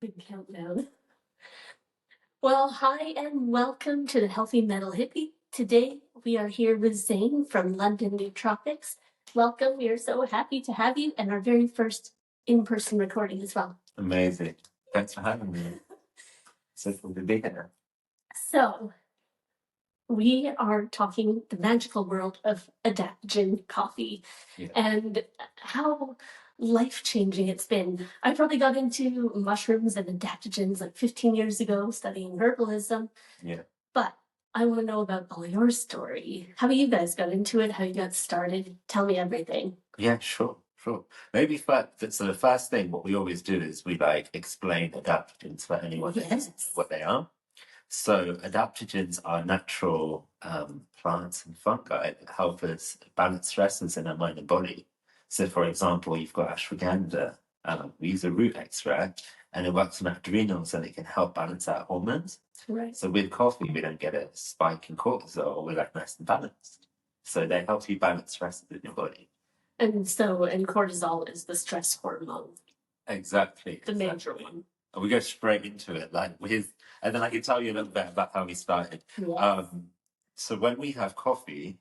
Big countdown. Well, hi and welcome to the Healthy Metal Hippie. Today we are here with Zain from London Nootropics. Welcome. We are so happy to have you and our very first in-person recording as well. Amazing. Thanks for having me. So cool to be here. So, we are talking the magical world of adaptogen coffee and how life-changing it's been. I probably got into mushrooms and adaptogens like 15 years ago studying herbalism. Yeah. But I want to know about all your story. How you guys got into it, how you got started. Tell me everything. Yeah, sure. Maybe so the first thing, what we always do is we explain adaptogens for anyone that doesn't know what they are. So adaptogens are natural plants and fungi that help us balance stresses in our mind and body. So for example, you've got ashwagandha. We use a root extract and it works on our adrenals and it can help balance our hormones. Right. So with coffee, we don't get a spike in cortisol. We're nice and balanced. So they help you balance stresses in your body. And cortisol is the stress hormone. Exactly. The major one. And we go straight into it, and then I can tell you a little bit about how we started. Yes. So when we have coffee,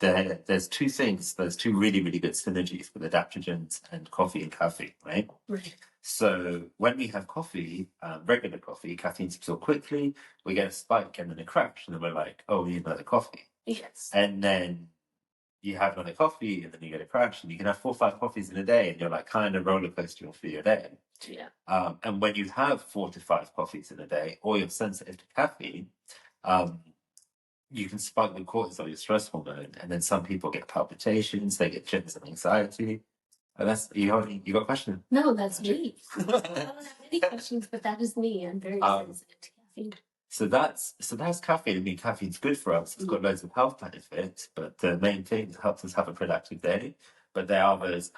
there's two things. There's two really, really good synergies with adaptogens and coffee and caffeine, right? Right. So when we have coffee, regular coffee, caffeine's absorbed quickly, we get a spike and then a crash, and then we're like, oh, we need another coffee. Yes. And then you have another coffee, and then you get a crash, and you can have 4 or 5 coffees in a day, and you're kind of roller coastering through your day. Yeah. And when you have 4 to 5 coffees in a day, or you're sensitive to caffeine, you can spike the cortisol, your stress hormone, and then some people get palpitations, they get jitters and anxiety. And that's you got a question? No, that's me. I don't have any questions, but that is me. I'm very sensitive to caffeine. So that's caffeine. I mean, caffeine's good for us. It's got loads of health benefits, but the main thing is it helps us have a productive day. But there are those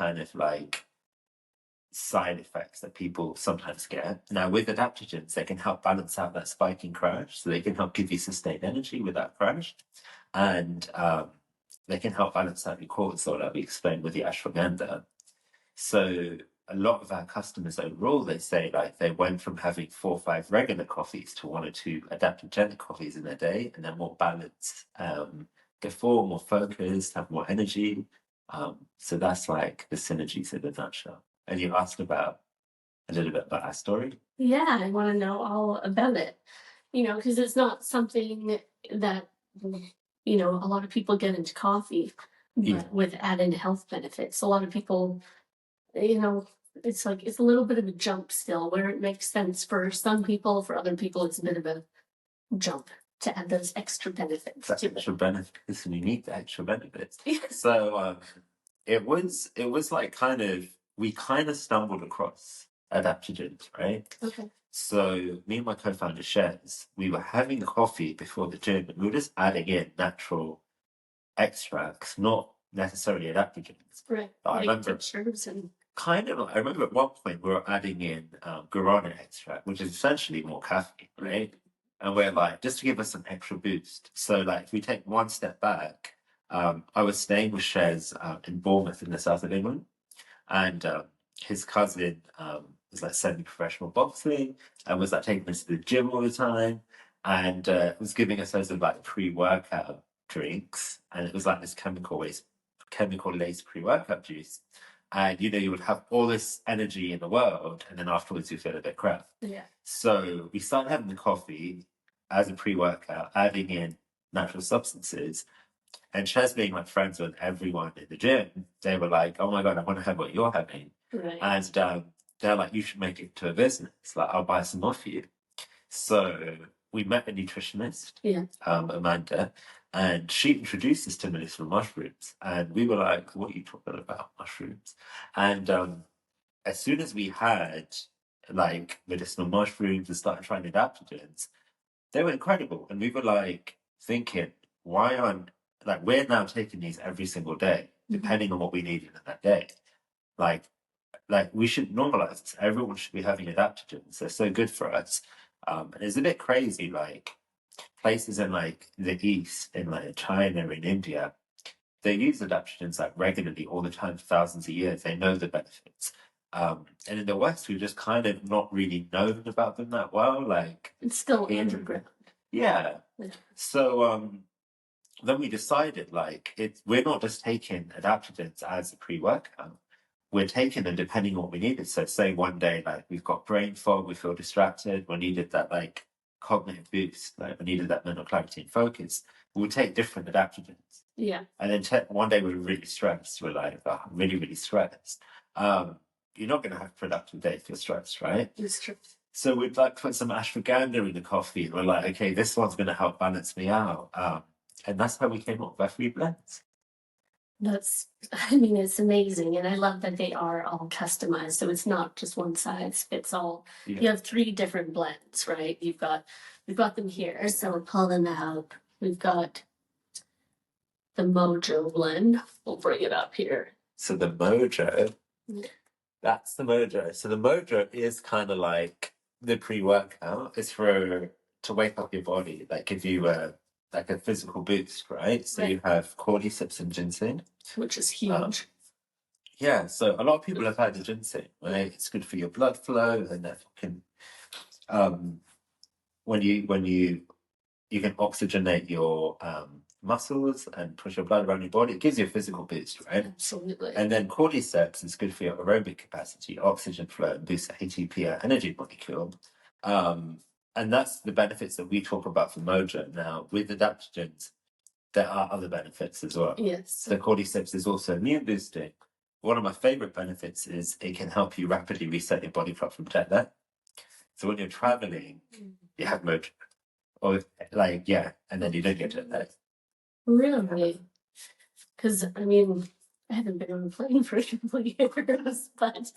side effects that people sometimes get. Now, with adaptogens, they can help balance out that spike and crash. So they can help give you sustained energy with that crash. And they can help balance out your cortisol, like we explained with the ashwagandha. So a lot of our customers overall, they say they went from having 4 or 5 regular coffees to 1 or 2 adaptogenic coffees in a day, and they're more balanced, get full, more focused, have more energy. So that's the synergies in a nutshell. And you asked about a little bit about our story. Yeah, I want to know all about it. Because it's not something that a lot of people get into coffee, but with added health benefits. A lot of people, it's a little bit of a jump still, where it makes sense for some people. For other people, it's a bit of a jump to add those extra benefits. Extra benefits, and you need the extra benefits. So it was we stumbled across adaptogens, right? Okay. So me and my co-founder Shez, we were having coffee before the gym, and we were just adding in natural extracts, not necessarily adaptogens. Right. I remember I remember at one point we were adding in guarana extract, which is essentially more caffeine, right? And we're just to give us an extra boost. So if we take one step back, I was staying with Shez in Bournemouth in the south of England, and his cousin was semi-professional boxing and was taking us to the gym all the time, and was giving us loads of pre-workout drinks, and it was this chemical-laced pre-workout juice. And you would have all this energy in the world, and then afterwards you feel a bit crap. Yeah. So we started having the coffee as a pre-workout, adding in natural substances. And Shez being friends with everyone in the gym, they were like, "Oh my god, I want to have what you're having." Right. And they're like, "You should make it to a business. I'll buy some off you." So we met a nutritionist, Amanda, and she introduced us to medicinal mushrooms. And we were like, "What are you talking about, mushrooms?" And as soon as we had medicinal mushrooms and started trying adaptogens, they were incredible. And we were thinking, why aren't we're now taking these every single day, depending on what we needed in that day. We should normalize this. Everyone should be having adaptogens. They're so good for us. And it's a bit crazy, places in the East, in China, in India, they use adaptogens regularly all the time for thousands of years. They know the benefits. And in the West, we've just kind of not really known about them that well. Like it's still underground. Yeah. So then we decided we're not just taking adaptogens as a pre-workout. We're taking them depending on what we needed. So say one day we've got brain fog, we feel distracted, we needed that cognitive boost, we needed that mental clarity and focus. We'll take different adaptogens. Yeah. And then one day we're really stressed. We're like, oh, I'm really, really stressed. You're not going to have a productive day if you're stressed, right? It's true. So we'd put some ashwagandha in the coffee, and we're like, okay, this one's going to help balance me out. And that's how we came up with our 3 blends. It's amazing. And I love that they are all customized. So it's not just one size fits all. Yeah. You have 3 different blends, right? We've got them here. So we'll pull them out. We've got the Mojo blend. We'll bring it up here. So the Mojo, that's the Mojo. So the Mojo is kind of like the pre-workout. It's to wake up your body, give you a physical boost, right? So you have cordyceps and ginseng, which is huge. Yeah, so a lot of people have had the ginseng, right? It's good for your blood flow, and that can, when you can oxygenate your muscles and push your blood around your body. It gives you a physical boost, right? Absolutely. And then cordyceps is good for your aerobic capacity, oxygen flow, and boosts the ATP, our energy molecule. And that's the benefits that we talk about for Mojo. Now, with adaptogens, there are other benefits as well. Yes. So cordyceps is also immune boosting. One of my favorite benefits is it can help you rapidly reset your body clock from jet lag. So when you're traveling, you have Mojo. Or and then you don't get jet lag. Really? Because I haven't been on a plane for a couple of years, but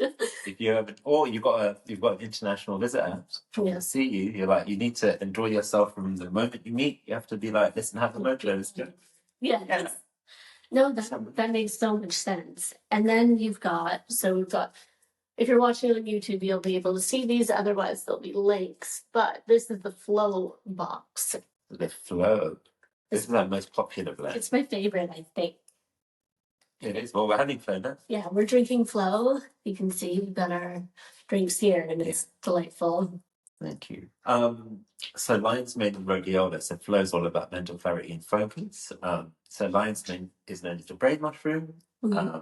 if you haven't, or you've got an international visitor to see you, you need to enjoy yourself from the moment you meet. You have to be like, listen, have the Mojo. Yeah. No, that makes so much sense. And then we've got, if you're watching on YouTube, you'll be able to see these. Otherwise, there'll be links. But this is the Flow box. The Flow. This is our most popular blend. It's my favorite, I think. It is. Well, we're having Flow now. Yeah, we're drinking Flow. You can see we've got our drinks here, and it's delightful. Thank you. So lion's mane and rhodiola. So Flow is all about mental clarity and focus. So lion's mane is known as the brain mushroom. Mm-hmm.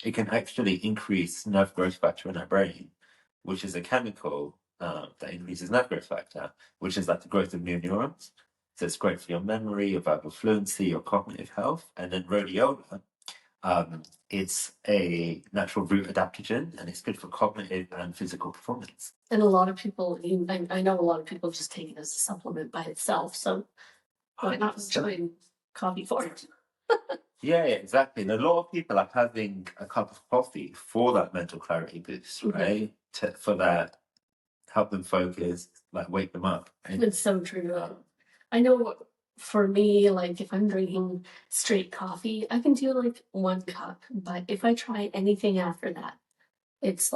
It can actually increase nerve growth factor in our brain, which is a chemical that increases nerve growth factor, which is like the growth of new neurons. So it's great for your memory, your verbal fluency, your cognitive health. And then rhodiola, it's a natural root adaptogen, and it's good for cognitive and physical performance. And a lot of people, I know a lot of people just take it as a supplement by itself. So why not join coffee for it? Yeah, exactly. And a lot of people are having a cup of coffee for that mental clarity boost, right? For that, help them focus, wake them up. Right? It's so true. I know for me, if I'm drinking straight coffee, I can do 1 cup. But if I try anything after that, it's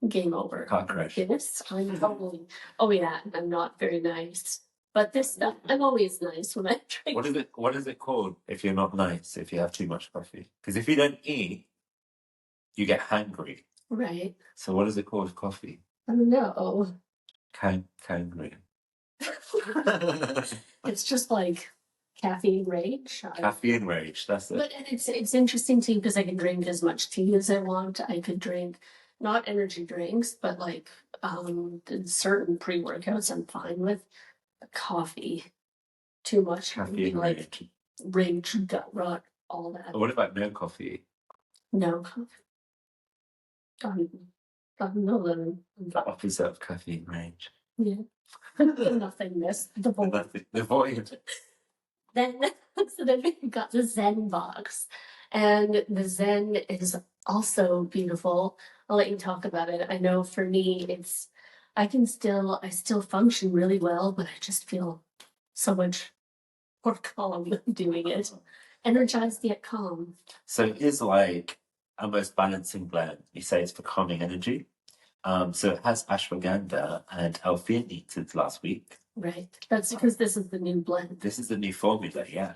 game over. Car crash. Yes, I'm totally. Oh yeah, I'm not very nice. But this stuff, I'm always nice when I drink. What is it called if you're not nice, if you have too much coffee? Because if you don't eat, you get hangry. Right. So what is it called with coffee? I don't know. Hangry. It's just caffeine rage. Caffeine rage, that's it. But it's interesting too, because I can drink as much tea as I want. I could drink not energy drinks, but certain pre-workouts I'm fine with. Coffee, too much caffeine rage, gut rot, all that. What about no coffee? No coffee. No, the opposite of caffeine rage. Yeah. Nothingness. The void. The void. Then we've got the Zen box, and the Zen is also beautiful. I'll let you talk about it. I know for me, I still function really well, but I just feel so much more calm doing it. Energized yet calm. So it is a most balancing blend. You say it's for calming energy. So it has ashwagandha and L-theanine since last week. Right. That's because this is the new blend. This is the new formula, yeah.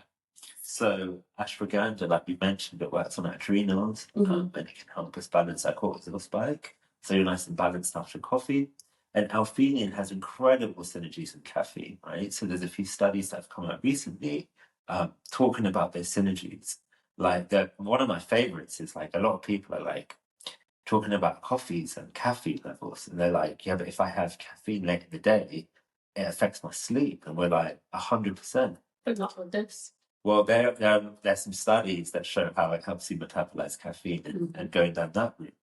So ashwagandha, like we mentioned, it works on our adrenals, and it can help us balance our cortisol spike. So you're nice and balanced after coffee. And L-theanine has incredible synergies with caffeine, right? So there's a few studies that have come out recently talking about their synergies. Like one of my favorites is like a lot of people are like talking about coffees and caffeine levels, and they're like, yeah, but if I have caffeine late in the day, it affects my sleep, and we're like 100%. But not with this. Well, there's some studies that show how it helps you metabolize caffeine and going down that route.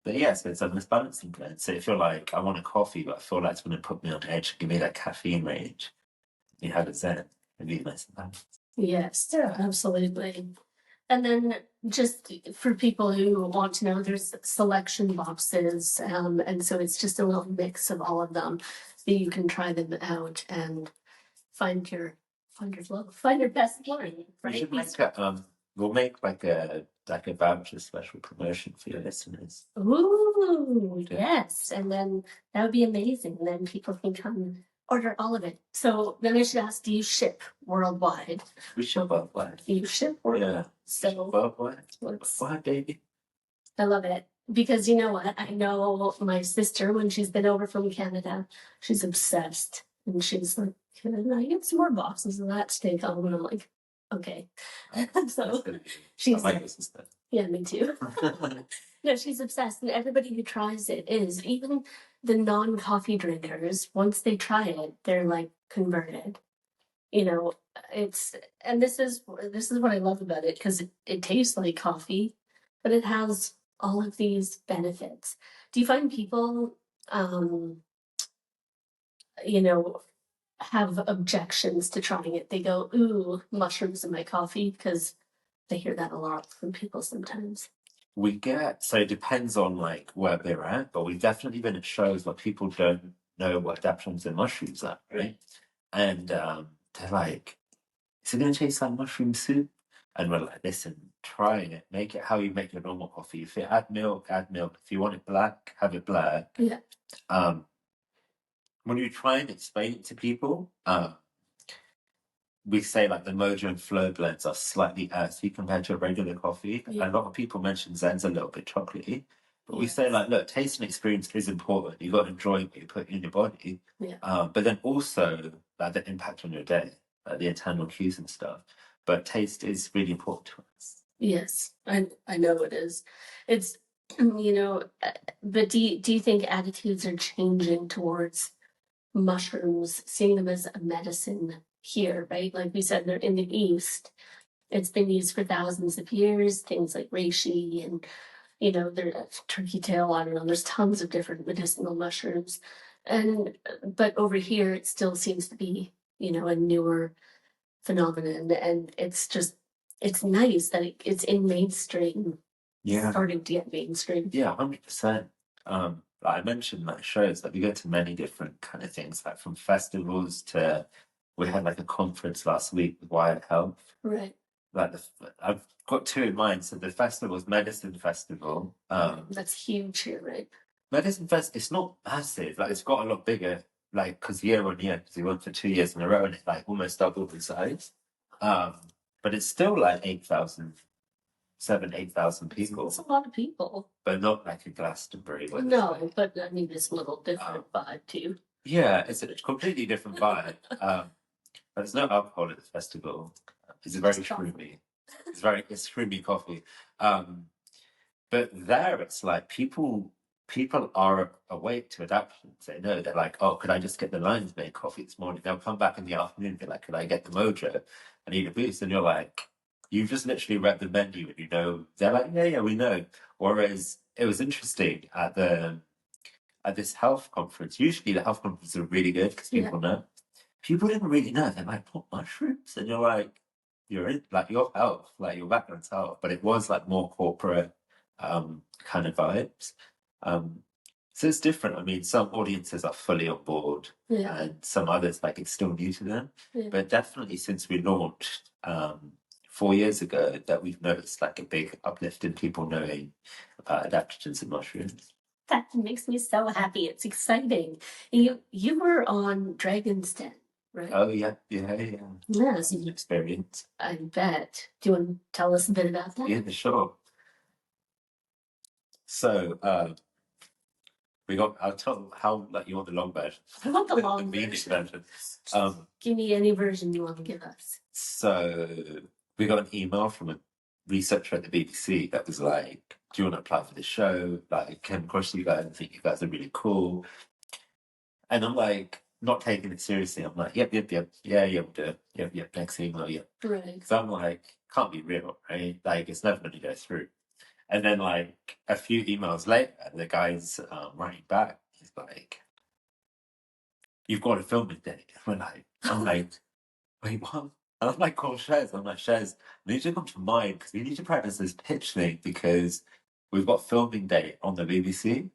But yes, it's a misbalancing blend. So if you're like, I want a coffee, but I feel like it's going to put me on edge, give me that caffeine range, you have a Zen, and be nice and balanced. Yes, absolutely. And then just for people who want to know, there's selection boxes, and so it's just a little mix of all of them, so you can try them out and find your flow, find your best one. Right? We should make we'll make like a voucher special promotion for your listeners. Ooh, yes, and then that would be amazing. And then people can come order all of it. So then I should ask, do you ship worldwide? We ship worldwide. You ship worldwide? Yeah. So worldwide. Worldwide, baby. I love it. Because you know what? I know my sister, when she's been over from Canada, she's obsessed. And she's like, can I get some more boxes of that steak home? And I'm like, okay. So she's like your sister. Yeah, me too. No, she's obsessed. And everybody who tries it is, even the non-coffee drinkers, once they try it, they're like converted. You know, and this is what I love about it, because it tastes like coffee, but it has all of these benefits. Do you find people, you know, have objections to trying it? They go, ooh, mushrooms in my coffee, because they hear that a lot from people sometimes. So it depends on like where they're at, but we've definitely been at shows where people don't know what adaptogens and mushrooms are, right? And they're like, is it going to taste like mushroom soup? And we're like, listen, try it. Make it how you make your normal coffee. If you add milk, add milk. If you want it black, have it black. Yeah. When you try and explain it to people, we say like the Mojo and Flow blends are slightly earthy compared to a regular coffee. Yeah. A lot of people mention Zen's a little bit chocolatey, but we say like, look, taste and experience is important. You got to enjoy what you put in your body. Yeah. But then also like the impact on your day, like the internal cues and stuff. But taste is really important to us. Yes, I know it is. It's but do you think attitudes are changing towards mushrooms, seeing them as a medicine here, right? Like we said, they're in the East. It's been used for thousands of years, things like reishi and, there's turkey tail, I don't know, there's tons of different medicinal mushrooms. But over here, it still seems to be, a newer phenomenon. And it's nice that it's in mainstream. Yeah. Starting to get mainstream. Yeah, 100%. I mentioned like shows that we go to many different kind of things, like from festivals to we had like a conference last week with Wyatt Health. Right. Like I've got two in mind. So the festival is Medicine Festival. That's huge here, right? Medicine Fest. It's not massive. Like it's got a lot bigger. Like because year on year, because we went for 2 years in a row, and it like almost doubled in size. But it's still like 8,000 people. It's a lot of people. But not like a Glastonbury. No, but I mean, it's a little different vibe too. Yeah, it's a completely different vibe. But there's no alcohol at the festival. It's very shroomy. It's shroomy coffee. But there it's like people are awake to adaptogens. They know they're like, oh, could I just get the lion's mane coffee this morning? They'll come back in the afternoon and be like, could I get the Mojo? I need a boost. And you're like, you've just literally read the menu and you know. They're like, yeah, we know. Whereas it was interesting at this health conference. Usually the health conferences are really good because people know. People didn't really know. They're like, what, mushrooms? And you're like, you're in like your health, like your background's health. But it was like more corporate kind of vibes. So it's different. I mean, some audiences are fully on board, and some others like it's still new to them. Yeah. But definitely since we launched 4 years ago, that we've noticed like a big uplift in people knowing about adaptogens and mushrooms. That makes me so happy. It's exciting. You were on Dragon's Den. right? Oh yeah. Yes, An experience. I bet. Do you want to tell us a bit about that? Yeah, sure. So I'll tell how like you want the long version. I want the long medium version. version. Give me any version you want to give us. So we got an email from a researcher at the BBC that was like, "Do you want to apply for the show? Like, came across you guys and think you guys are really cool." And I'm like, not taking it seriously. I'm like, yep, yeah, we'll do it. Yep, next email, yep. Right. So I'm like, can't be real, right? Like, it's never going to go through. And then, like, a few emails later, the guy's writing back. He's like, "You've got a filming date." I'm like, wait, what? And I'm like, call Shez. I'm like, Shez, I need you to come to mine because we need to practice this pitch thing because we've got filming date on the BBC.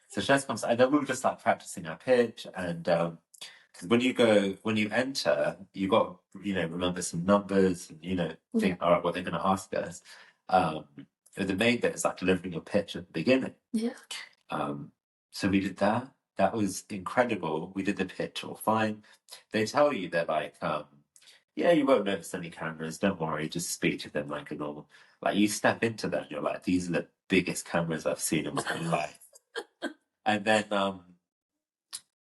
So Shez comes, and then we were just like practicing our pitch. And because when you enter, you got, remember some numbers and, think, all right, what they're going to ask us. But the main bit is like delivering your pitch at the beginning. Yeah. So we did that. That was incredible. We did the pitch all fine. They tell you they're like, yeah, you won't notice any cameras. Don't worry. Just speak to them like a normal. Like you step into them, you're like, these are the biggest cameras I've seen in my life. And then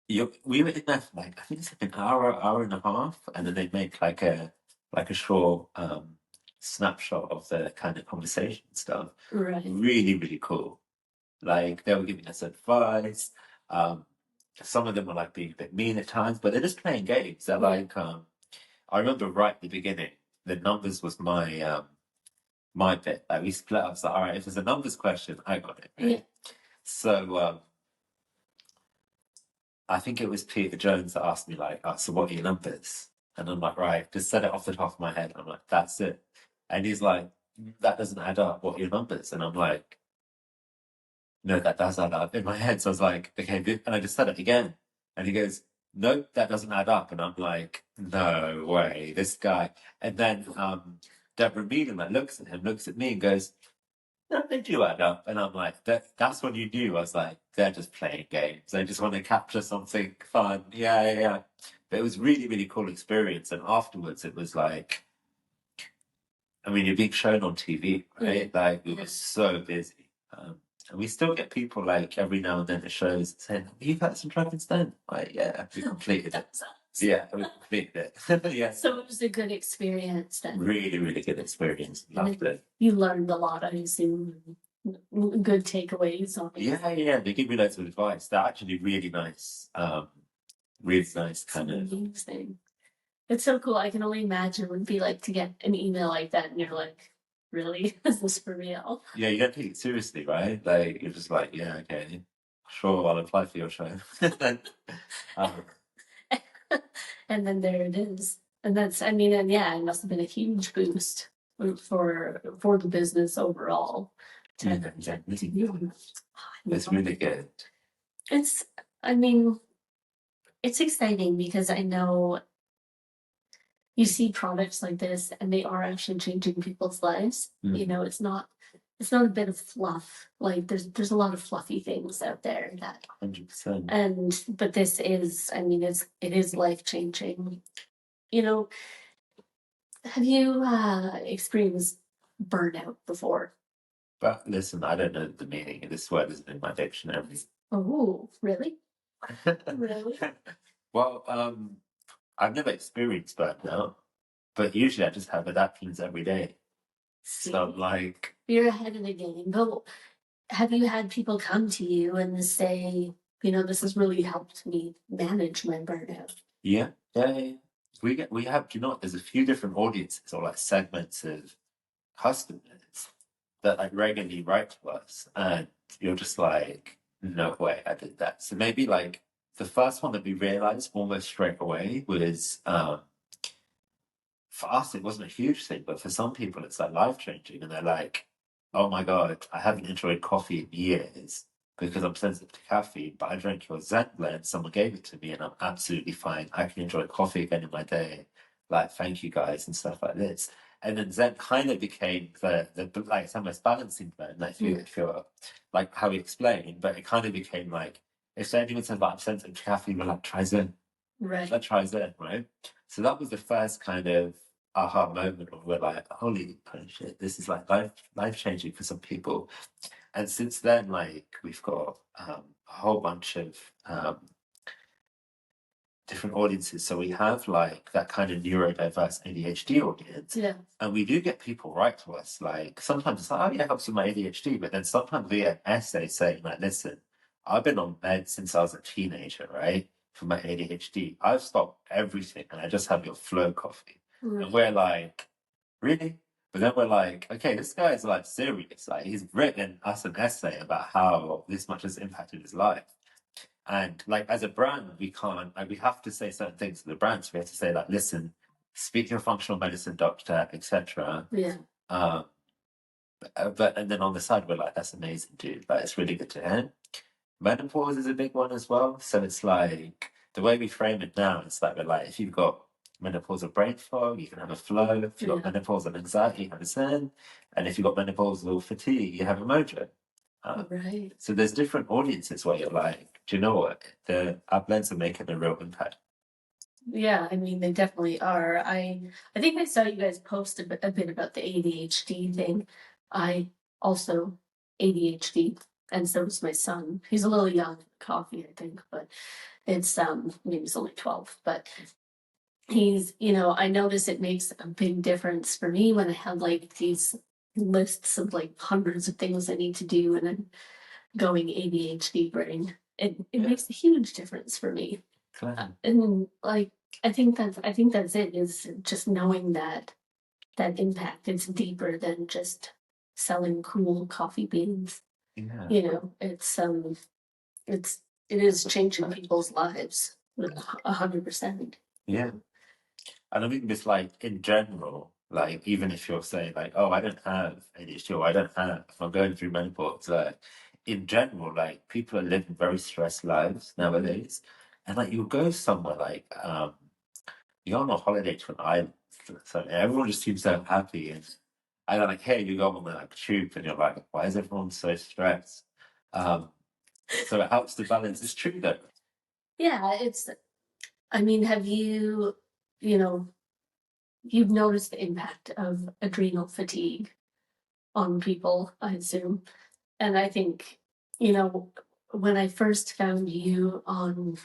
we were in there for like I think it's like an hour and a half, and then they make like a short snapshot of the kind of conversation stuff. Right. Really, really cool. Like they were giving us advice. Some of them were like being a bit mean at times, but they're just playing games. They're like, I remember right at the beginning, the numbers was my bit. Like we split up. So all right, if there's a numbers question, I got it. Right? Yeah. So I think it was Peter Jones that asked me like, oh, "So what are your numbers?" And I'm like, "Right, just said it off the top of my head." I'm like, "That's it." And he's like, "That doesn't add up. What are your numbers?" And I'm like, "No, that does add up." In my head, so I was like, "Okay," and I just said it again, and he goes, "Nope, that doesn't add up." And I'm like, "No way, this guy." And then Deborah Meaden like looks at him, looks at me, and goes, "No, they do add up." And I'm like, that's when you knew. I was like, they're just playing games. They just want to capture something fun. Yeah. But it was really, really cool experience. And afterwards, it was like, I mean, you're being shown on TV, right? Like, we were so busy. And we still get people like every now and then at shows saying, "You've had some Dragon's Den." Like, yeah, we completed it. Yeah, we completed it. Yeah. So it was a good experience then. Really, really good experience. Loved it. You learned a lot, I assume. Good takeaways on it. Yeah. They give me loads of advice. They're actually really nice. Really nice kind of. Amazing. It's so cool. I can only imagine what it'd be like to get an email like that, and you're like, "Really? Is this for real?" Yeah, you don't take it seriously, right? Like you're just like, yeah, okay, sure, I'll apply for your show. And then there it is. And that's, I mean, and yeah, it must have been a huge boost for the business overall. It's really good. I mean, it's exciting because I know you see products like this and they are actually changing people's lives. It's not a bit of fluff. Like there's a lot of fluffy things out there that 100%. But this is, I mean, it is life changing. Have you experienced burnout before? But listen, I don't know the meaning. This word isn't in my dictionary. Oh, really? Really? Well, I've never experienced burnout, but usually I just have adaptogens every day. See? So like, you're ahead of the game. But have you had people come to you and say, this has really helped me manage my burnout? Yeah. We have, there's a few different audiences or like segments of customers that like regularly write to us, and you're just like, no way I did that. So maybe like the first one that we realized almost straight away was for us it wasn't a huge thing, but for some people it's like life changing, and they're like, "Oh my god, I haven't enjoyed coffee in years because I'm sensitive to caffeine, but I drank your Zen blend, someone gave it to me, and I'm absolutely fine. I can enjoy coffee again in my day. Like, thank you guys," and stuff like this. And then Zen kind of became the like it's almost balancing blend, like if you're like how we explained, but it kind of became like if anyone says like I'm sensitive to caffeine, we're like, try Zen. Right. Let's try Zen, right? So that was the first kind of aha moment of we're like, holy shit, this is like life changing for some people. And since then, like we've got a whole bunch of different audiences. So we have like that kind of neurodiverse ADHD audience. Yeah. And we do get people write to us. Like sometimes it's like, oh yeah, it helps with my ADHD. But then sometimes we get essays saying like, listen, I've been on meds since I was a teenager, right? For my ADHD. I've stopped everything and I just have your flow coffee. Right. And we're like, really? But then we're like, okay, this guy is like serious. Like he's written us an essay about how this much has impacted his life. And like as a brand, we can't like we have to say certain things to the brands. We have to say like, listen, speak to your functional medicine doctor, etc. Yeah. But and then on the side we're like, that's amazing, dude. Like it's really good to hear. Menopause is a big one as well. So it's like the way we frame it now, it's like we're like, if you've got menopausal brain fog, you can have a flow. If you've got menopausal anxiety, you have a zen. And if you've got menopausal fatigue, you have a mojo. Right. So there's different audiences where you're like, do you know what? Our blends are making a real impact. Yeah, I mean they definitely are. I think I saw you guys post a bit about the ADHD thing. I also ADHD, and so does my son. He's a little young, coffee, I think, but it's maybe he's only 12, but he's, I notice it makes a big difference for me when I have like these lists of like hundreds of things I need to do and then going ADHD brain. It makes a huge difference for me. And like I think that's it, is just knowing that impact is deeper than just selling cool coffee beans. Yeah. It is changing people's lives 100%. Yeah. And I mean just like in general, like even if you're saying like, oh, I don't have ADHD or I'm going through menopause, in general, like people are living very stressed lives nowadays. And like you'll go somewhere like you go on a holiday to an island, so everyone just seems so happy and then like hey, you go on the like tube and you're like, why is everyone so stressed? So it helps to balance. It's true though. Yeah, I mean, have you've noticed the impact of adrenal fatigue on people, I assume. And I think, when I first found you on,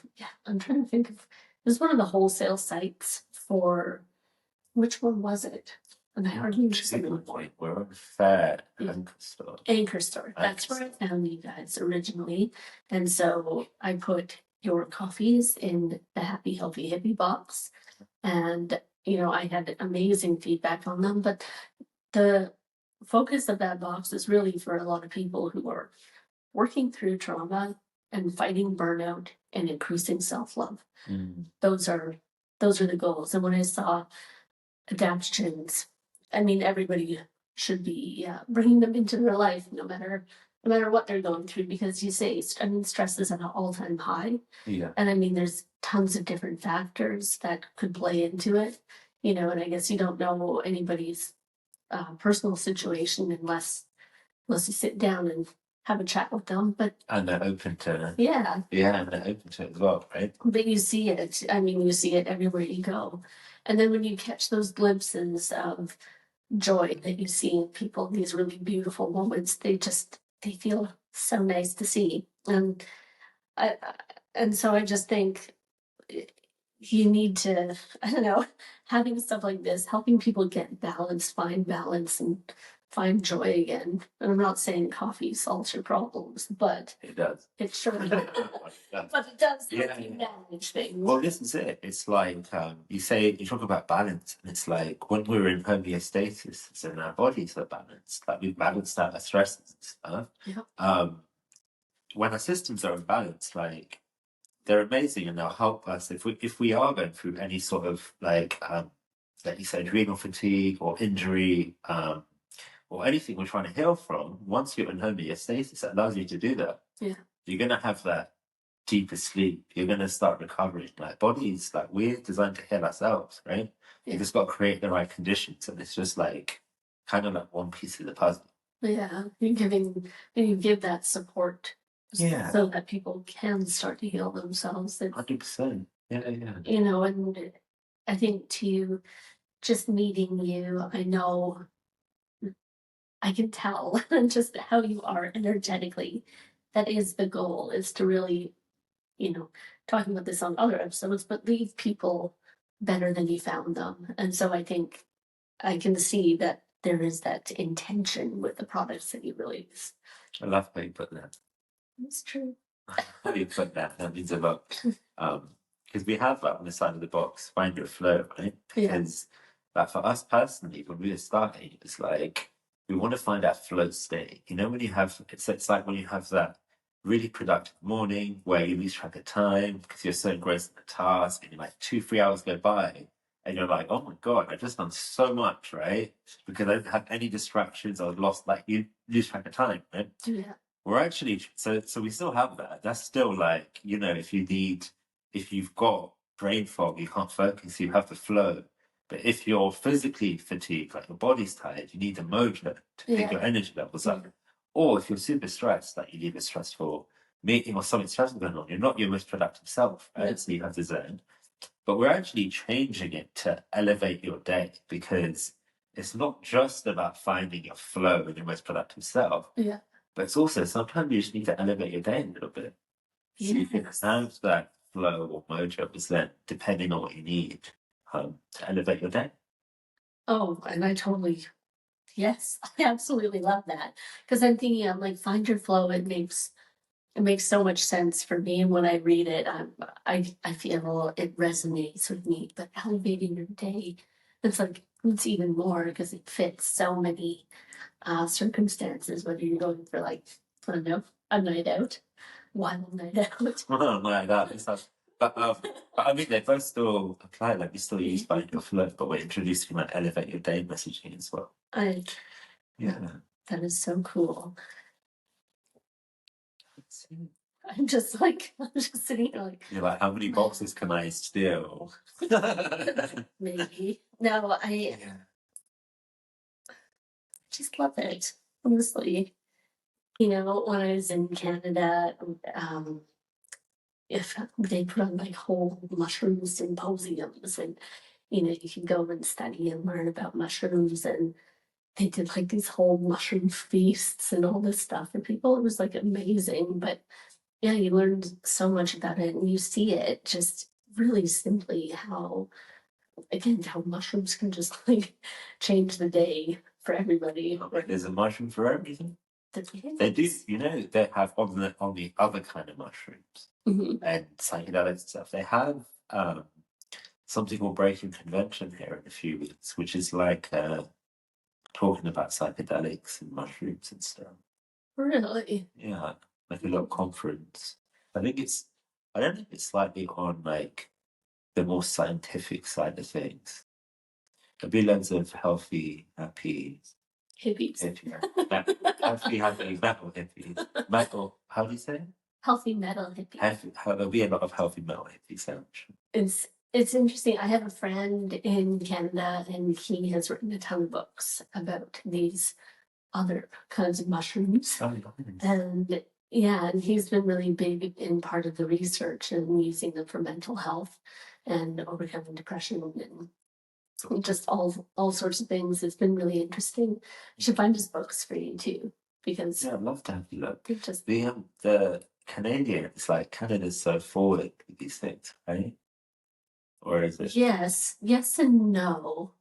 I'm trying to think of, it was one of the wholesale sites for, which one was it? And I hardly remember. We're a fair anchor store. Anchor store. That's where I found you guys originally. And so I put your coffees in the Happy Healthy Hippie box. And, I had amazing feedback on them. But the focus of that box is really for a lot of people who are working through trauma and fighting burnout and increasing self-love. Those are the goals. And when I saw adaptogens, I mean, everybody should be bringing them into their life, no matter what they're going through, because you say, I mean, stress is at an all-time high. Yeah. And I mean, there's tons of different factors that could play into it, and I guess you don't know anybody's personal situation unless you sit down and have a chat with them. And they're open to it. Yeah, and they're open to it as well, right? But you see it. I mean, you see it everywhere you go. And then when you catch those glimpses of joy that you see in people, these really beautiful moments, they feel so nice to see. And so I just think you need to, I don't know, having stuff like this, helping people get balance, find balance, and find joy again. And I'm not saying coffee solves your problems, but it does. It sure does. But it does help you manage things. Well, this is it. It's like you talk about balance, and it's like when we're in homeostasis, it's in our bodies are balanced. Like we've balanced out our stresses and stuff. Yeah. When our systems are imbalanced, like they're amazing and they'll help us if we are going through any sort of like you said, adrenal fatigue or injury, or anything we're trying to heal from. Once you're in homeostasis, it allows you to do that. Yeah. You're gonna have that deeper sleep. You're gonna start recovering. Like bodies, like we're designed to heal ourselves, right? Yeah. You just got to create the right conditions, and it's just like kind of like one piece of the puzzle. Yeah, you give that support. Yeah. So that people can start to heal themselves. 100%. Yeah, yeah. You know, and I think too, just meeting you, I know I can tell just how you are energetically. That is the goal, is to really, you know, talking about this on other episodes, but leave people better than you found them. And so I think I can see that there is that intention with the products that you release. I love how you put that. It's true. How you put that, that means a lot. Because we have that on the side of the box, find your flow, right? Because like for us personally, when we were starting, it's like we want to find that flow state. You know, when you have it's like when you have that really productive morning where you lose track of time because you're so engrossed in the task and you're like 2, 3 hours go by and you're like, oh my God, I've just done so much, right? Because I don't have any distractions, I've lost like you lose track of time, right? Yeah. We're actually so we still have that. That's still like, you know, if you've got brain fog, you can't focus, you have the flow. But if you're physically fatigued, like your body's tired, you need the mojo to pick your energy levels up. Or if you're super stressed, like you need a stressful meeting or something stressful going on, you're not your most productive self, right? So you have the Zen. But we're actually changing it to elevate your day because it's not just about finding your flow and your most productive self. Yeah. But it's also sometimes you just need to elevate your day a little bit. So you can have that flow or mojo percent depending on what you need to elevate your day. Oh, and I totally, yes, I absolutely love that. Because I'm thinking, I'm like, find your flow. It makes so much sense for me. And when I read it, I feel it resonates with me. But elevating your day, it's like, it's even more because it fits so many circumstances, whether you're going for like, I don't know, a night out, wild night out. Oh my God, it's not, but I mean, they both still apply. Like you still use find your flow, but we're introducing like elevate your day messaging as well. Yeah, that is so cool. I'm just sitting here like. You're like, how many boxes can I steal? Maybe. No, I just love it, honestly. You know, when I was in Canada, if they put on like whole mushroom symposiums, and you know, you can go and study and learn about mushrooms, and they did like these whole mushroom feasts and all this stuff for people. It was like amazing. But yeah, you learned so much about it, and you see it just really simply how, again, how mushrooms can just like change the day for everybody. There's a mushroom for everything. They do, you know, they have on the other kind of mushrooms and psychedelic stuff. They have something called Breaking Convention here in a few weeks, which is like talking about psychedelics and mushrooms and stuff. Really? Yeah, like a little conference. I think it's, I don't think it's slightly on like the more scientific side of things. There'll be loads of healthy, happy Hippies. Happy metal hippies. Metal, how do you say it? Healthy metal hippies. There'll be a lot of healthy metal hippies, I'm sure. It's interesting. I have a friend in Canada, and he has written a ton of books about these other kinds of mushrooms. Oh, nice. And yeah, and he's been really big in part of the research and using them for mental health and overcoming depression and just all sorts of things. It's been really interesting. You should find his books for you too, because yeah, I'd love to have a look. Just the Canadian, it's like Canada's so forward with these things, right? Or is it? Yes and no.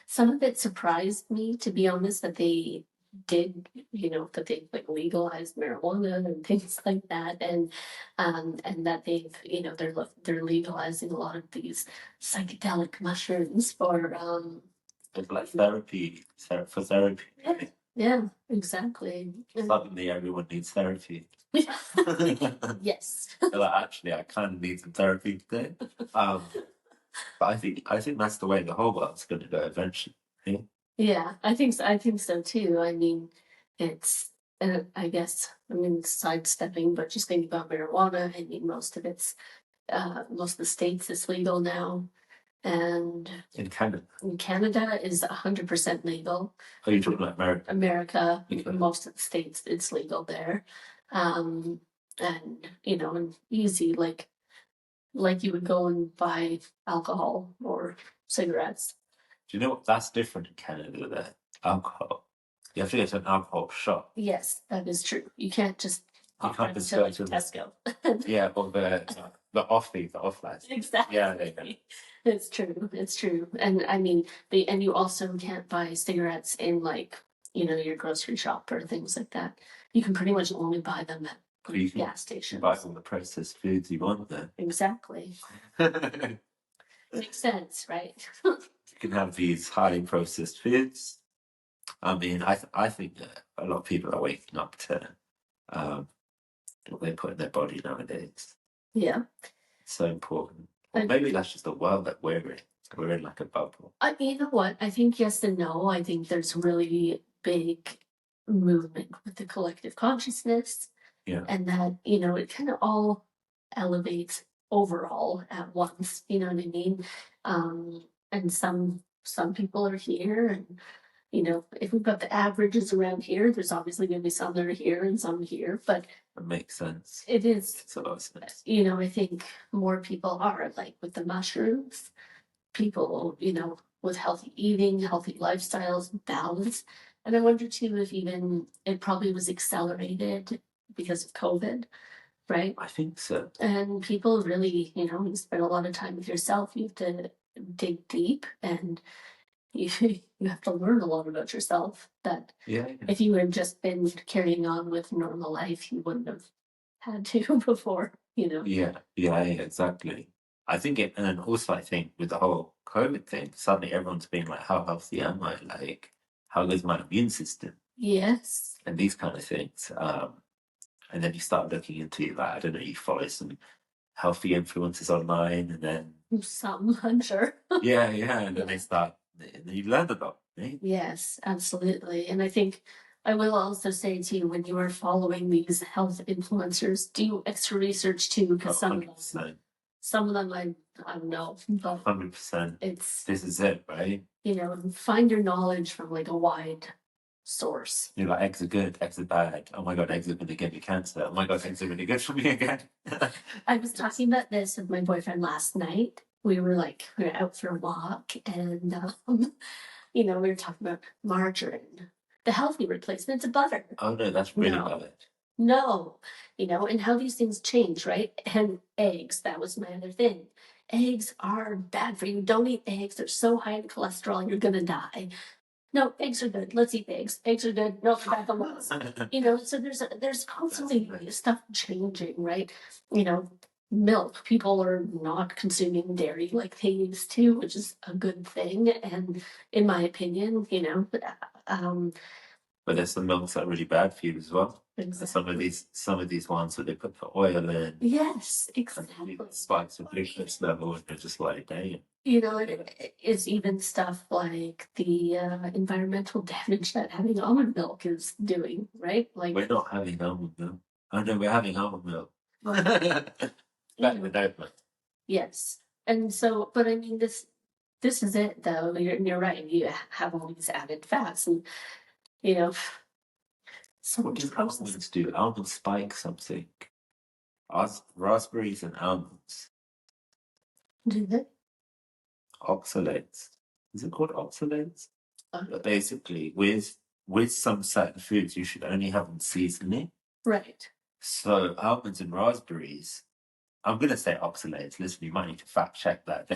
Some of it surprised me, to be honest, that they did, you know, that they like legalized marijuana and things like that, and that they've, you know, they're legalizing a lot of these psychedelic mushrooms for It's like therapy for therapy. Yeah, exactly. Suddenly everyone needs therapy. Yes. Like, actually, I kind of need some therapy today. But I think that's the way the whole world's going to go eventually. Yeah, I think so. I think so too. I mean, it's I guess, I mean, sidestepping, but just thinking about marijuana. I mean, most of the states it's legal now, and in Canada is 100% legal. Are you talking about America? America, most of the states it's legal there, and you know, and easy, like like you would go and buy alcohol or cigarettes. Do you know what? That's different in Canada. That alcohol, you have to go to an alcohol shop. Yes, that is true. You can't just You pop can't right just into go like to Tesco. yeah, or the off lights. Exactly. Yeah, there you go. It's true. It's true. And I mean, and you also can't buy cigarettes in like, your grocery shop or things like that. You can pretty much only buy them at You can gas stations. buy all the processed foods you want there. Exactly. You Makes sense, right? can have these highly processed foods. I mean, I think that a lot of people are waking up to what they put in their body nowadays. Yeah. It's so important. Or maybe that's just the world that we're in. We're in like a bubble. You know what? I think yes and no. I think there's really big movement with the collective consciousness. Yeah. And that, it kind of all elevates overall at once. You know what I mean? And some people are here, and if we've got the averages around here, there's obviously going to be some that are here and some here, but it makes sense. It is. It's a lot of sense. I think more people are like with the mushrooms, people, with healthy eating, healthy lifestyles, balance. And I wonder too if even it probably was accelerated because of COVID, right? I think so. And people really, you spend a lot of time with yourself. You have to dig deep, and you have to learn a lot about yourself that if you had just been carrying on with normal life, you wouldn't have had to before, Yeah, exactly. I think it, and also I think with the whole COVID thing, suddenly everyone's being like, how healthy am I? Like, how goes my immune system? Yes. And these kind of things. And then you start looking into like, I don't know, you follow some healthy influencers online, and then some, I'm sure. yeah, and then and then you learn a lot. Right? Yes, absolutely. And I think I will also say to you, when you are following these health influencers, do extra research too, because some of them I don't know, but 100%. This is it, right? Find your knowledge from like a wide source. You're like, eggs are good, eggs are bad. Oh my god, eggs are going to give me cancer. Oh my god, eggs are really good for me again. I was talking about this with my boyfriend last night. We were out for a walk, and we were talking about margarine, the healthy replacement of butter. Oh no, that's really bad. No, and how these things change, right? And eggs, that was my other thing. Eggs are bad for you. Don't eat eggs. They're so high in cholesterol, you're gonna die. No, eggs are good. Let's eat eggs. Eggs are good. No tobacco laws. So there's constantly stuff changing, right? Milk. People are not consuming dairy like they used to, which is a good thing. And in my opinion, but there's some milks that are really bad for you as well. Exactly. Some of these ones that they put the oil in. Yes, exactly. Spikes the glucose level, and they're just like, dang. It's even stuff like the environmental damage that having almond milk is doing, right? Like we're not having almond milk. Oh no, we're having almond milk. Back in the day. Yes, and so, but I mean, this is it though. You're right. You have all these added fats, and so what do almonds do? Almonds spike something. Raspberries and almonds. Do they? Oxalates. Is it called oxalates? But basically, with some certain foods, you should only have them seasonally. Right. So almonds and raspberries. I'm gonna say oxalates. Listen, you might need to fact check that.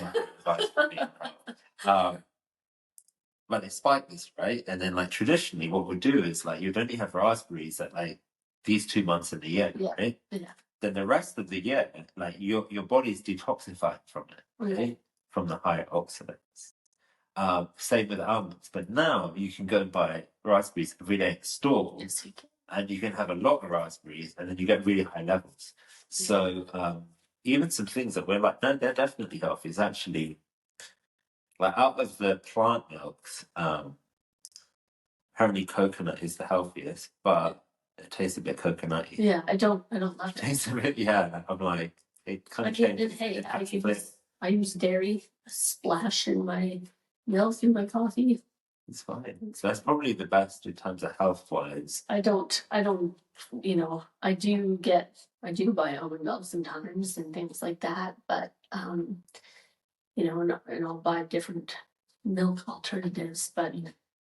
But they spike this, right? And then like traditionally what we'll do is like you'd only have raspberries at like these 2 months of the year, right? Yeah. Then the rest of the year, like your body's detoxified from it, right? From the higher oxalates. Same with almonds. But now you can go and buy raspberries every day at the store. Yes, you can. And you can have a lot of raspberries, and then you get really high levels. So even some things that we're like, no, they're definitely healthy, is actually like out of the plant milks, apparently coconut is the healthiest, but it tastes a bit coconutty. Yeah, I don't love it. Tastes a bit, yeah. I'm like, it kind of changes. Hey, I use dairy, a splash in my milk in my coffee. It's fine. So that's probably the best in terms of health-wise. I don't, you know, I do buy almond milk sometimes and things like that, but, you know, and I'll buy different milk alternatives, but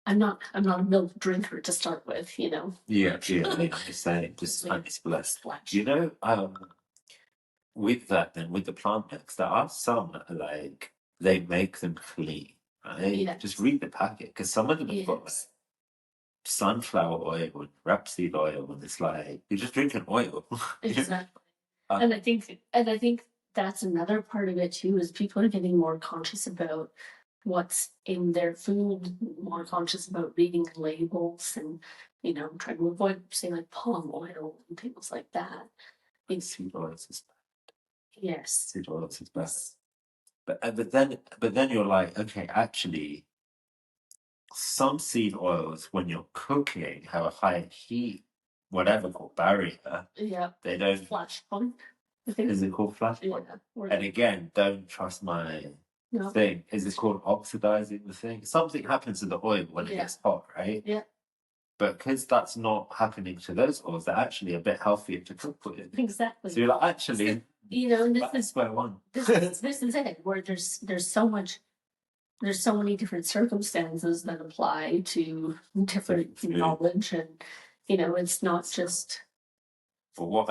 I'm not a milk drinker to start with, you know. Yeah, I'm just saying, just it's blessed. You know, with that then, with the plant milks, there are some that are like, they make them clean, right? Yes. Just read the packet, because some of them have got like sunflower oil and rapeseed oil, and it's like, you're just drinking oil. Exactly. And I think that's another part of it too, is people are getting more conscious about what's in their food, more conscious about reading labels, and you know, trying to avoid say like palm oil and things like that. Seed oils is bad. Yes. Seed oils is bad. But then you're like, okay, actually, some seed oils when you're cooking have a high heat, whatever called barrier. Yeah. They don't. Flash point. I think. Is it called flash point? Yeah. And again, don't trust my thing. Is it called oxidizing the thing? Something happens to the oil when it gets hot, right? Yeah. But because that's not happening to those oils, they're actually a bit healthier to cook with. Exactly. So you're like, actually, you know, and this is square one. This is it, where there's so many different circumstances that apply to different knowledge, and you know, it's not just. For what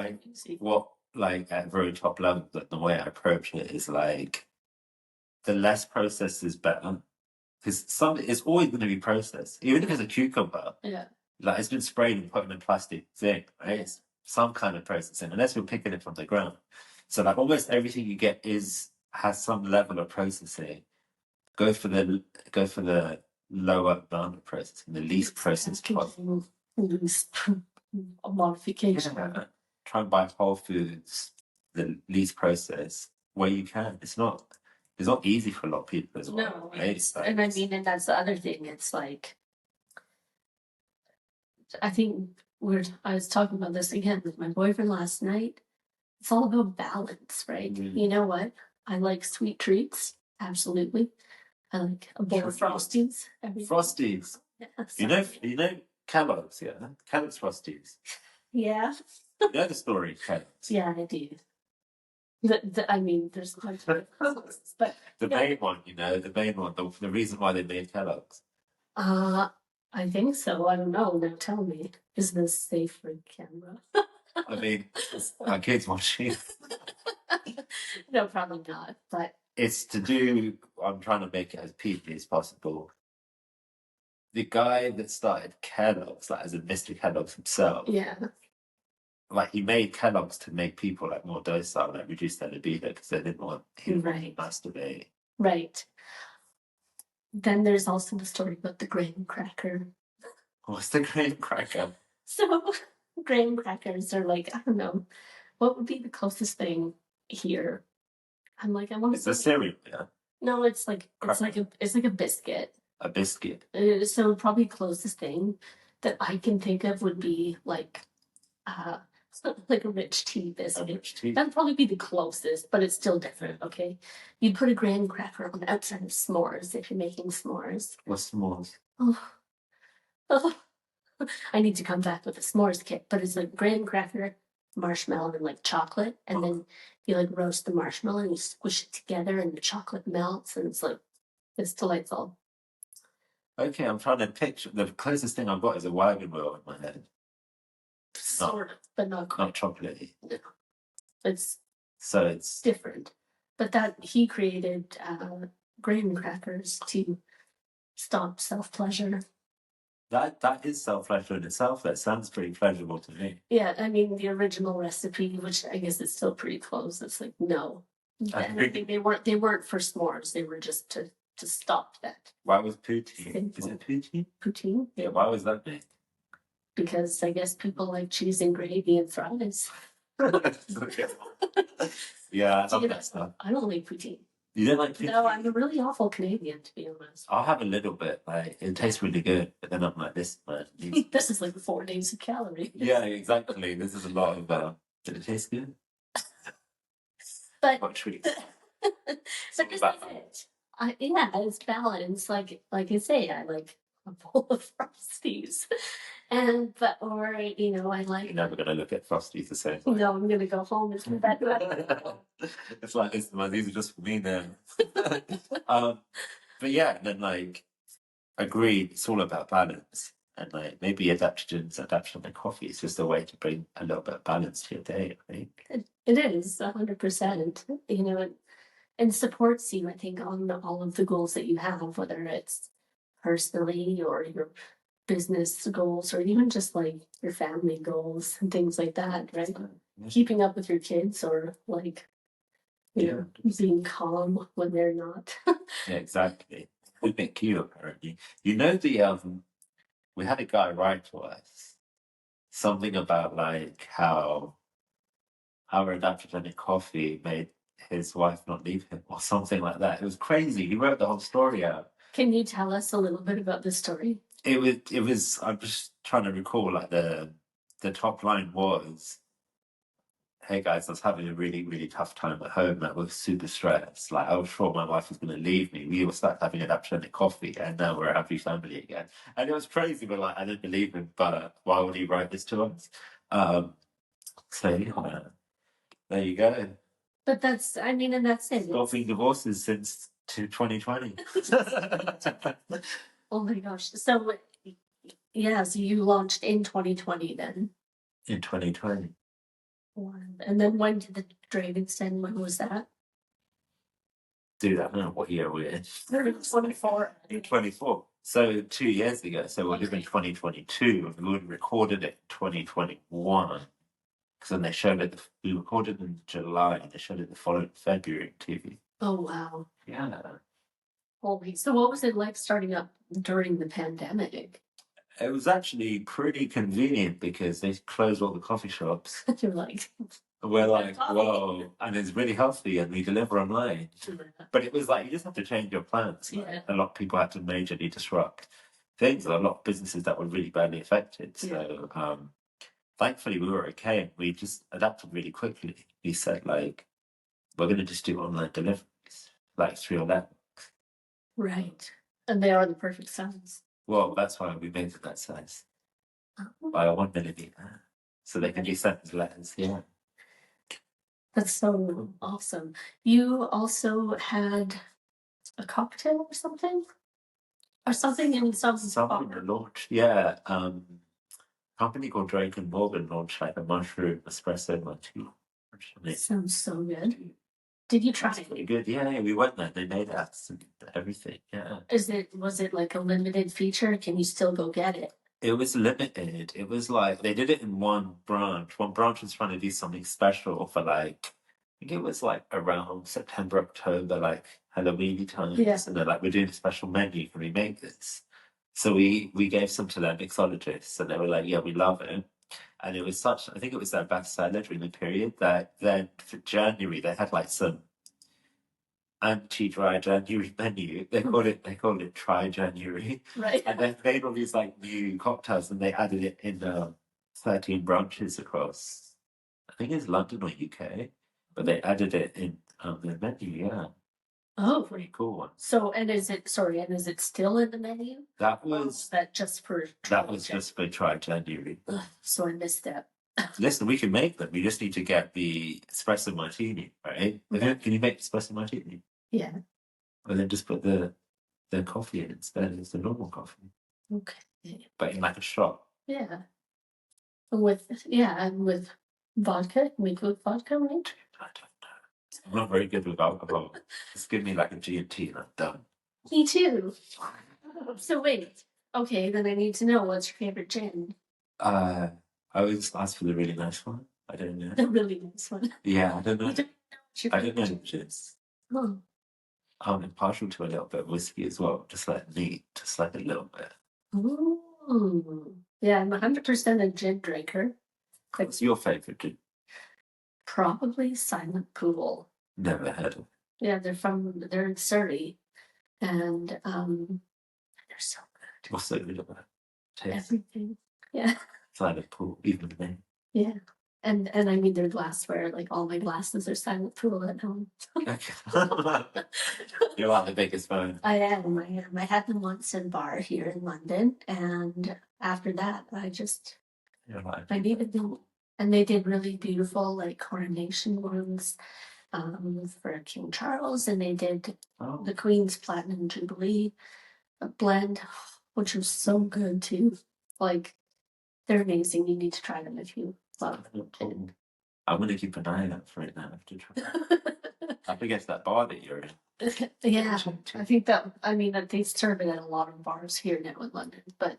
like at very top level, the way I approach it is like, the less processed is better, because it's always going to be processed, even if it's a cucumber. Yeah. Like, it's been sprayed and put in a plastic thing, right? It's some kind of processing, unless you're picking it from the ground. So like almost everything you get has some level of processing. Go for the lower amount of processing, the least processed part. Least modification. Yeah. Try and buy whole foods, the least processed where you can. It's not easy for a lot of people as well. No, right? And I mean, and that's the other thing. It's like, I think I was talking about this again with my boyfriend last night. It's all about balance, right? Mm-hmm. You know what? I like sweet treats, absolutely. I like a bowl of Frosties. Frosties. Yeah, you know Kellogg's, yeah? Kellogg's Frosties. Yeah. You know the story of Kellogg's? Yeah, I do. I mean, there's quite a few, but the main one, the reason why they made Kellogg's. I think so. I don't know. Now tell me, is this safe for camera? I mean, our kids watching. No, probably not. But it's to do. I'm trying to make it as PG as possible. The guy that started Kellogg's, like as a Mr. Kellogg's himself. Yeah. Like, he made Kellogg's to make people like more docile, like reduce their libido, because they didn't want him to masturbate. Right. Then there's also the story about the graham cracker. What's the graham cracker? So, graham crackers are like, I don't know, what would be the closest thing here? I'm like, I want to. It's a cereal, yeah. No, it's like a biscuit. A biscuit. So probably closest thing that I can think of would be like a rich tea biscuit. A rich tea. That'd probably be the closest, but it's still different. Okay, you'd put a graham cracker on the outside of s'mores if you're making s'mores. What's s'mores? Oh, I need to come back with a s'mores kit, but it's like graham cracker, marshmallow, and like chocolate, and then you like roast the marshmallow and you squish it together, and the chocolate melts, and it's delightful. Okay, I'm trying to picture. The closest thing I've got is a wagon wheel in my head. Sort of, but not quite. Not chocolatey. No. It's different. But that he created graham crackers to stop self-pleasure. That is self-pleasure in itself. That sounds pretty pleasurable to me. Yeah, I mean, the original recipe, which I guess it's still pretty close, it's like, no. I think they weren't for s'mores. They were just to stop that. Why was poutine? Simple. Is it poutine? Poutine? Yeah, why was that made? Because I guess people like cheese and gravy and fries. Yeah, I love that stuff. I don't like poutine. You don't like poutine? No, I'm a really awful Canadian, to be honest. I'll have a little bit. Like, it tastes really good, but then I'm like, this, man. This is like 4 days of calories. Yeah, exactly. This is a lot of. Did it taste good? But what treat? So this is it. Yeah, it's balance. Like I say, I like a bowl of Frosties. Or I like. You're never gonna look at Frosties the same way. No, I'm gonna go home and come back to it. It's like, listen, man, these are just for me now. But yeah, and then like, agreed, it's all about balance. And like maybe adaptogenic coffee is just a way to bring a little bit of balance to your day, I think. It is 100%, and supports you, I think, on all of the goals that you have, whether it's personally or your business goals or even just like your family goals and things like that, right? Yeah. Keeping up with your kids or like, being calm when they're not. Yeah, exactly. A bit cute, apparently. We had a guy write to us something about like how our adaptogenic coffee made his wife not leave him or something like that. It was crazy. He wrote the whole story out. Can you tell us a little bit about the story? It was I'm just trying to recall, like the top line was, hey guys, I was having a really, really tough time at home. I was super stressed. Like I was sure my wife was going to leave me. We were started having adaptogenic coffee, and now we're a happy family again. And it was crazy, but like I didn't believe him. But why would he write this to us? So yeah, there you go. But that's, and that's it. Stopping divorces since 2020. Oh my gosh! So yeah, so you launched in 2020 then. In 2020. And then when did the Dragon's Den? When was that? Dude, I don't know what year we're in. 24. In 24. So 2 years ago. So we'll live in 2022. We would have recorded it in 2021. Because then they showed it, we recorded in July and they showed it the following February on TV. Oh, wow. Yeah. Holy. So what was it like starting up during the pandemic? It was actually pretty convenient because they closed all the coffee shops. You're like, we're like, whoa, and it's really healthy and we deliver online. But it was like, you just have to change your plans. Like, a lot of people had to majorly disrupt things. There are a lot of businesses that were really badly affected. So thankfully we were okay. And we just adapted really quickly. We said like, we're going to just do online deliveries, like 3 or less. Right. And they are the perfect size. Well, that's why we made it that size. By a 1 millimeter. So they can be sent as letters, yeah. That's so awesome. You also had a cocktail or something? Or something in something launched, yeah. Company called Drake and Morgan launched like a mushroom espresso martini. Sounds so good. Did you try it? Pretty good, yeah. We went there. They made us and everything, yeah. Was it like a limited feature? Can you still go get it? It was limited. It was like they did it in one branch. One branch was trying to do something special for like, I think it was like around September, October, like Halloween times. Yeah. And they're like, we're doing a special menu. Can we make this? So we gave some to their mixologists, and they were like, yeah, we love it. And it was I think it was their best seller during the period that then for January they had like some anti-dry January menu. They called it Try January. Right. And they made all these like new cocktails and they added it in 13 branches across, I think it's London or UK, but they added it in the menu, yeah. Oh, pretty cool one. So, and is it still in the menu? That was just for Try January. Ugh, so I missed that. Listen, we can make them. We just need to get the espresso martini, right? Okay. Can you make espresso martini? Yeah. And then just put the coffee in instead. It's the normal coffee. Okay. But in like a shot. Yeah. With vodka. We put vodka, right? I don't know. I'm not very good with alcohol. Just give me like a G&T and I'm done. Me too. So wait. Okay, then I need to know, what's your favorite gin? I always ask for the really nice one. I don't know. The really nice one. Yeah, I don't know. I don't know gins. Oh. I'm partial to a little bit of whiskey as well, just like neat, just like a little bit. Ooh. Yeah, I'm 100% a gin drinker. What's your favourite gin? Probably Silent Pool. Never heard of. Yeah, they're in Surrey, and they're so good. What's so good about it? Taste. Everything. Yeah. Silent Pool, even the name. Yeah. And I mean, they're glassware. Like all my glasses are silent pool at home. You are the biggest fan. I am. I had them once in bar here in London, and after that, I needed them. And they did really beautiful like coronation ones for King Charles, and they did the Queen's Platinum Jubilee blend, which was so good too. Like they're amazing. You need to try them if you love them. I'm gonna keep an eye out for it now. I have to try. I think it's that bar that you're in. Yeah, I think that. I mean, they serve it at a lot of bars here now in London, but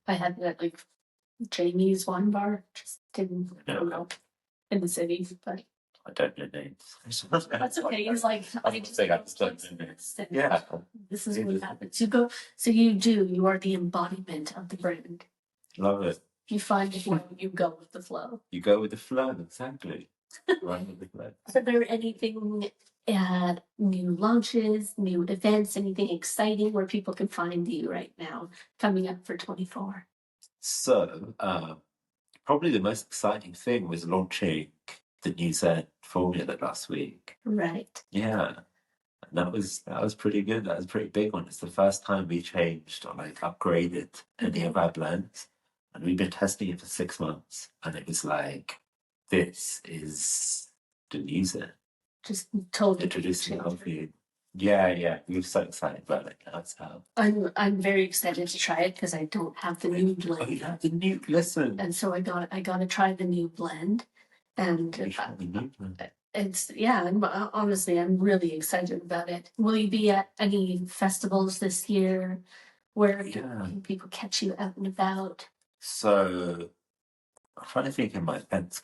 I had it at like Jamie's wine bar. Just didn't know in the city, but I don't know names. That's okay. It's like I just don't know names. Yeah, this is what happens. You go, so you are the embodiment of the brand. Love it. You find the flow, you go with the flow. You go with the flow, exactly. Run with the flow. Are there anything, new launches, new events, anything exciting where people can find you right now coming up for 24? So, probably the most exciting thing was launching the new Zain formula last week. Right. Yeah. And that was pretty good. That was a pretty big one. It's the first time we changed or like upgraded any of our blends. And we've been testing it for 6 months. And it was like, this is the new Zain. Just totally introducing healthy. Yeah. We were so excited about it. That's how. I'm very excited to try it because I don't have the new blend. Oh, you have the new listen. And so I got to try the new blend. And it's honestly, I'm really excited about it. Will you be at any festivals this year? Where can people catch you out and about? So I'm trying to think in my events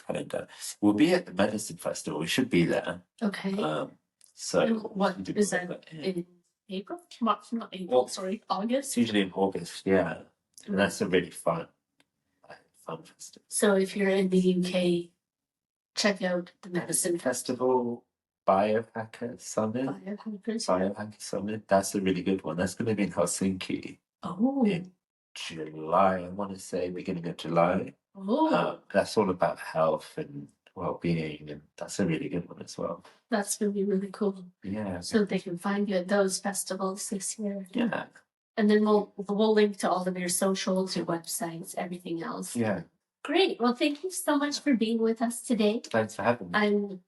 calendar. We'll be at the Medicine Festival. We should be there. Okay. So what is that in April? Not April. Sorry, August. It's usually in August. Yeah, and that's a really fun festival. So if you're in the UK, check out the Medicine Festival. Biohacker Summit. Biohacker Summit. That's a really good one. That's going to be in Helsinki. Oh. In July, I want to say beginning of July. Oh. That's all about health and well-being, and that's a really good one as well. That's going to be really cool. Yeah. So they can find you at those festivals this year. Yeah. And then we'll link to all of your socials, your websites, everything else. Yeah. Great. Well, thank you so much for being with us today. Thanks for having me.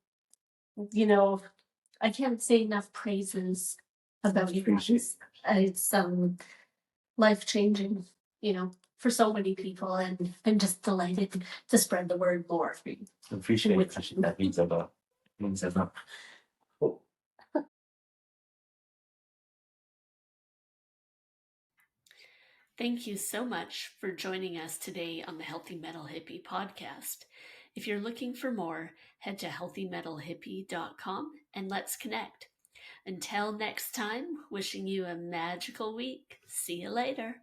I can't say enough praises about you guys. It's life-changing, for so many people, and I'm just delighted to spread the word more for you. I appreciate it. That means a lot. Cool. Thank you so much for joining us today on the Healthy Metal Hippie podcast. If you're looking for more, head to healthymetalhippie.com and let's connect. Until next time, wishing you a magical week. See you later.